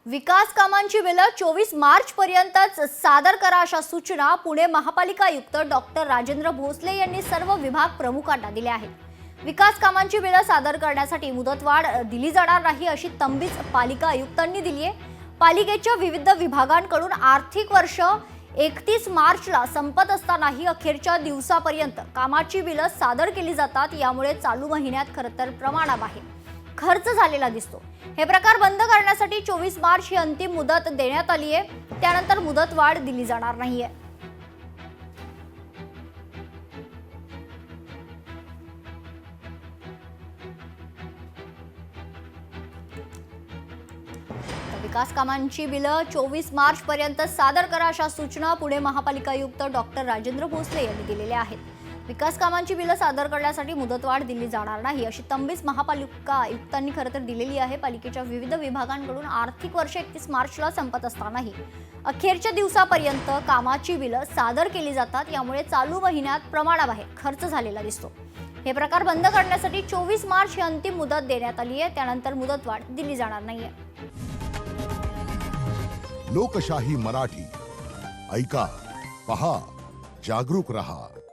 विकास कामांची बिलं 24 मार्च पर्यंतच सादर करा अशा सूचना पुणे महापालिका आयुक्त डॉक्टर राजेंद्र भोसले यांनी सर्व विभाग प्रमुखांना दिल्या आहेत। विकास कामांची बिलं सादर करण्यासाठी मुदतवाढ दिली जाणार नाही अशी तंबीच पालिका आयुक्तांनी दिली आहे। पालिकेच्या विविध विभागांकडून आर्थिक वर्ष 31 मार्चला संपत असतानाही अखेरच्या दिवसापर्यंत कामाची बिलं सादर केली जातात। यामुळे चालू महिन्यात खरतर प्रमाणाबाहेर खर्च झालेला दिसतो। हे प्रकार बंद करण्यासाठी 24 मार्च ही अंतिम मुदत देण्यात आली आहे। त्यानंतर मुदतवाढ दिली जाणार नाहीये। विकास कामांची बिलं 24 मार्च पर्यंत सादर करा अशा सूचना पुणे महापालिका आयुक्त डॉक्टर राजेंद्र भोसले यांनी दिलेल्या आहेत। विकास कामांची बिलं सादर करण्यासाठी मुदतवाढ दिली जाणार नाही अशी तंबीच महापालिका आयुक्तांनी खरतर दिलेली आहे। पालिकेच्या विविध विभागांकडून आर्थिक वर्ष 31 मार्चला संपत असतानाही अखेरच्या दिवसापर्यंत कामाची बिलं सादर केली जातात। यामुळे चालू महिन्यात प्रमाणाबाहेर खर्च झालेला दिसतो। हे प्रकार बंद करण्यासाठी 24 मार्च ही अंतिम मुदत देण्यात आली आहे। त्यानंतर मुदतवाढ दिली जाणार नाहीये। लोकशाही मराठी ऐका, पहा, जागरूक रहा।